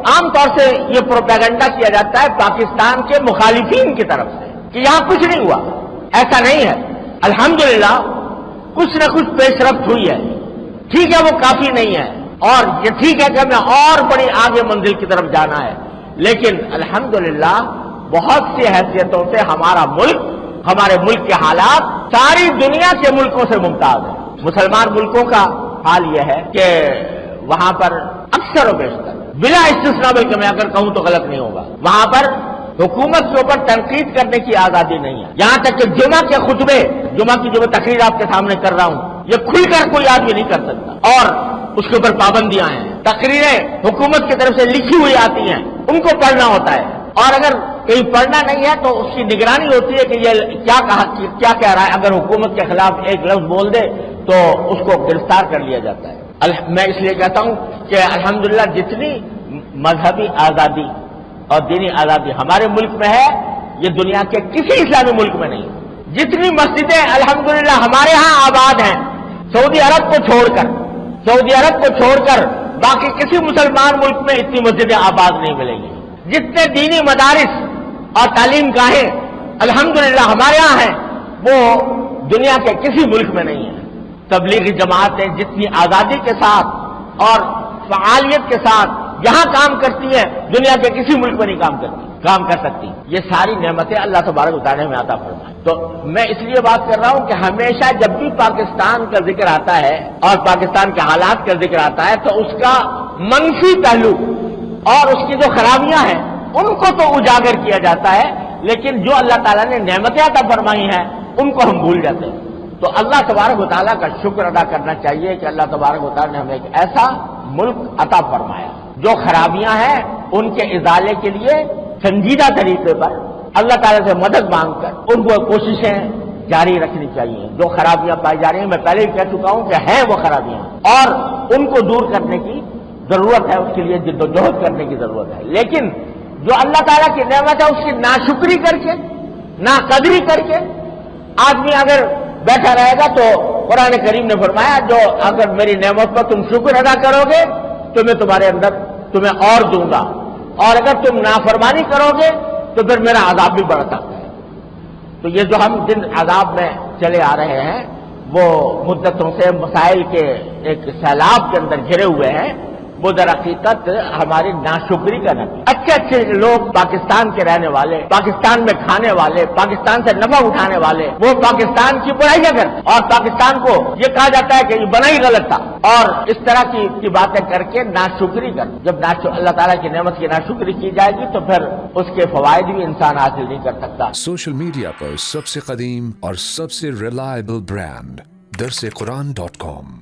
عام طور سے یہ پروپیگنڈا کیا جاتا ہے پاکستان کے مخالفین کی طرف سے کہ یہاں کچھ نہیں ہوا. ایسا نہیں ہے. الحمدللہ کچھ نہ کچھ پیش رفت ہوئی ہے. ٹھیک ہے وہ کافی نہیں ہے اور یہ ٹھیک ہے کہ ہمیں اور بڑی آگے منزل کی طرف جانا ہے، لیکن الحمدللہ بہت سی حیثیتوں سے ہمارا ملک، ہمارے ملک کے حالات ساری دنیا کے ملکوں سے ممتاز ہیں. مسلمان ملکوں کا حال یہ ہے کہ وہاں پر اکثر و بیشتر بلا استثناء، بلکہ میں اگر کہوں تو غلط نہیں ہوگا، وہاں پر حکومت کے اوپر تنقید کرنے کی آزادی نہیں ہے. یہاں تک کہ جمعہ کے خطبے، جمعہ کی جو میں تقریر آپ کے سامنے کر رہا ہوں، یہ کھل کر کوئی آدمی نہیں کر سکتا اور اس کے اوپر پابندیاں ہیں. تقریریں حکومت کی طرف سے لکھی ہوئی آتی ہیں، ان کو پڑھنا ہوتا ہے، اور اگر کہیں پڑھنا نہیں ہے تو اس کی نگرانی ہوتی ہے کہ یہ کیا کہہ رہا ہے. اگر حکومت کے خلاف ایک لفظ بول دے تو اس کو گرفتار کر لیا جاتا ہے. میں اس لیے کہتا ہوں کہ الحمدللہ جتنی مذہبی آزادی اور دینی آزادی ہمارے ملک میں ہے، یہ دنیا کے کسی اسلامی ملک میں نہیں. جتنی مسجدیں الحمدللہ ہمارے ہاں آباد ہیں، سعودی عرب کو چھوڑ کر باقی کسی مسلمان ملک میں اتنی مسجدیں آباد نہیں ملیں گی. جتنے دینی مدارس اور تعلیم گاہیں الحمدللہ ہمارے ہاں ہیں، وہ دنیا کے کسی ملک میں نہیں ہیں. تبلیغی جماعتیں جتنی آزادی کے ساتھ اور فعالیت کے ساتھ یہاں کام کرتی ہیں، دنیا کے کسی ملک میں نہیں کام کر سکتی. یہ ساری نعمتیں اللہ تبارک و تعالیٰ میں عطا فرمائے. تو میں اس لیے بات کر رہا ہوں کہ ہمیشہ جب بھی پاکستان کا ذکر آتا ہے اور پاکستان کے حالات کا ذکر آتا ہے تو اس کا منفی پہلو اور اس کی جو خرابیاں ہیں ان کو تو اجاگر کیا جاتا ہے، لیکن جو اللہ تعالیٰ نے نعمتیں عطا فرمائی ہیں ان کو ہم بھول جاتے ہیں. تو اللہ تبارک و تعالیٰ کا شکر ادا کرنا چاہیے کہ اللہ تبارک و تعالیٰ نے ہمیں ایک ایسا ملک عطا فرمایا. جو خرابیاں ہیں ان کے ازالے کے لیے سنجیدہ طریقے پر اللہ تعالیٰ سے مدد مانگ کر ان کو کوششیں جاری رکھنی چاہیے. جو خرابیاں پائی جا رہی ہیں، میں پہلے ہی کہہ چکا ہوں کہ ہیں وہ خرابیاں، اور ان کو دور کرنے کی ضرورت ہے، اس کے لیے جد و جہد کرنے کی ضرورت ہے. لیکن جو اللہ تعالیٰ کی نعمت ہے اس کی ناشکری کر کے، ناقدری کر کے آدمی اگر بیٹھا رہے گا تو قرآن کریم نے فرمایا جو اگر میری نعمت پر تم شکر ادا کرو گے تو میں تمہارے اندر تمہیں اور دوں گا، اور اگر تم نافرمانی کرو گے تو پھر میرا عذاب بھی بڑھتا ہے. تو یہ جو ہم جن عذاب میں چلے آ رہے ہیں وہ مدتوں سے مسائل کے ایک سیلاب کے اندر گھرے ہوئے ہیں، وہ در حقیقت ہماری ناشکری کا نتیجہ. اچھے لوگ پاکستان کے رہنے والے، پاکستان میں کھانے والے، پاکستان سے نفع اٹھانے والے، وہ پاکستان کی برائی نہ کرتے اور پاکستان کو یہ کہا جاتا ہے کہ یہ بنا ہی غلط تھا، اور اس طرح کی باتیں کر کے ناشکری کر. جب اللہ تعالیٰ کی نعمت کی ناشکری کی جائے گی تو پھر اس کے فوائد بھی انسان حاصل نہیں کر سکتا. سوشل میڈیا پر سب سے قدیم اور سب سے ریلائبل برانڈ درسقرآن.com